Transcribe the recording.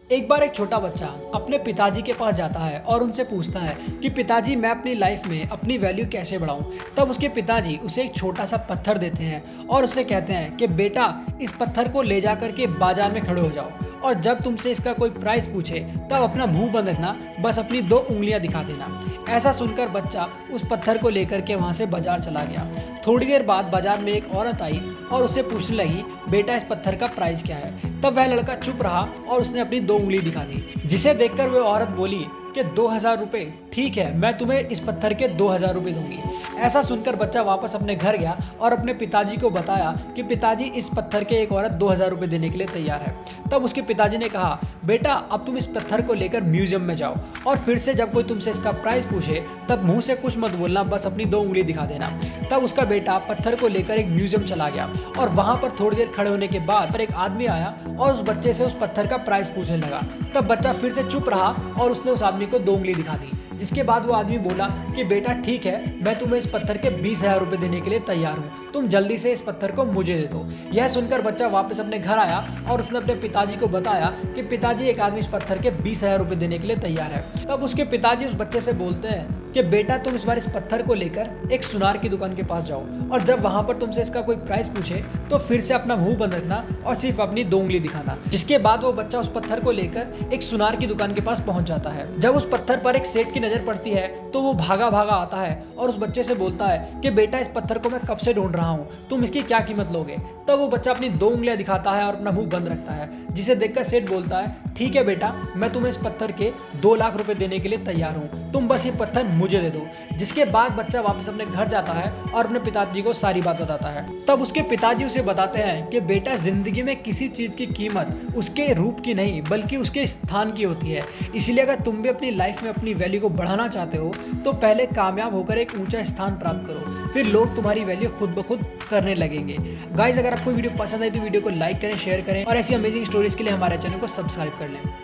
एक बार एक छोटा बच्चा अपने पिताजी के पास जाता है और उनसे पूछता है कि पिताजी मैं अपनी लाइफ में अपनी वैल्यू कैसे बढ़ाऊं। तब उसके पिताजी उसे एक छोटा सा पत्थर देते हैं और उससे कहते हैं कि बेटा इस पत्थर को ले जा करके बाजार में खड़े हो जाओ और जब तुमसे इसका कोई प्राइस पूछे तब अपना मुंह बंद रखना, बस अपनी 2 उंगलियां दिखा देना। ऐसा सुनकर बच्चा उस पत्थर को लेकर के वहां से बाजार चला गया। थोड़ी देर बाद बाजार में एक औरत आई और उससे पूछने लगी बेटा इस पत्थर का प्राइस क्या है। तब वह लड़का चुप रहा और उसने अपनी 2 उंगली दिखा दी, जिसे देखकर वह औरत बोली कि 2000 रुपये, ठीक है मैं तुम्हें इस पत्थर के 2000 रुपये दूंगी। ऐसा सुनकर बच्चा वापस अपने घर गया और अपने पिताजी को बताया कि पिताजी इस पत्थर के एक औरत 2000 रुपये देने के लिए तैयार है। तब उसके पिताजी ने कहा बेटा अब तुम इस पत्थर को लेकर म्यूजियम में जाओ और फिर से जब कोई तुमसे इसका प्राइस पूछे तब मुंह से कुछ मत बोलना, बस अपनी 2 उंगली दिखा देना। तब उसका बेटा पत्थर को लेकर एक म्यूजियम चला गया और वहां पर थोड़ी देर खड़े होने के बाद एक आदमी आया और उस बच्चे से उस पत्थर का प्राइस पूछने लगा। तब बच्चा फिर से चुप रहा और उसने उस आदमी को 2 उंगली दिखा दी, जिसके बाद वो आदमी बोला कि बेटा ठीक है मैं तुम्हें इस पत्थर के 20,000 रुपये देने के लिए तैयार हूँ, तुम जल्दी से इस पत्थर को मुझे दे दो। यह सुनकर बच्चा वापस अपने घर आया और उसने अपने पिताजी को बताया कि पिताजी एक आदमी इस पत्थर के 20,000 रुपये देने के लिए तैयार है। तब उसके पिताजी उस बच्चे से बोलते हैं कि बेटा तुम इस बार इस पत्थर को लेकर एक सुनार की दुकान के पास जाओ और जब वहां पर तुमसे इसका कोई प्राइस पूछे तो फिर से अपना मुंह बंद रखना और सिर्फ अपनी 2 उंगली दिखाना। जिसके बाद वो बच्चा उस पत्थर को लेकर एक सुनार की दुकान के पास पहुंच जाता है। जब उस पत्थर पर एक सेठ की नजर पड़ती है तो वो भागा भागा आता है और उस बच्चे से बोलता है कि बेटा इस पत्थर को मैं कब से ढूंढ रहा हूँ, तुम इसकी क्या कीमत लोगे। तब वो बच्चा अपनी 2 उंगलियां दिखाता है और अपना मुंह बंद रखता है, जिसे देखकर सेठ बोलता है ठीक है बेटा मैं तुम्हें इस पत्थर के 2 लाख रुपए देने के लिए तैयार हूँ, तुम बस ये पत्थर मुझे दे दो। जिसके बाद बच्चा वापस अपने घर जाता है और अपने पिताजी को सारी बात बताता है। तब उसके पिताजी उसे बताते हैं कि बेटा जिंदगी में किसी चीज की कीमत उसके रूप की नहीं बल्कि उसके स्थान की होती है। इसीलिए अगर तुम भी अपनी लाइफ में अपनी वैल्यू को बढ़ाना चाहते हो तो पहले कामयाब होकर एक ऊंचा स्थान प्राप्त करो, फिर लोग तुम्हारी वैल्यू खुद ब खुद करने लगेंगे। गाइस अगर आपको वीडियो पसंद आई तो वीडियो को लाइक करें, शेयर करें और ऐसी अमेजिंग स्टोरीज के लिए हमारे चैनल को सब्सक्राइब कर लें।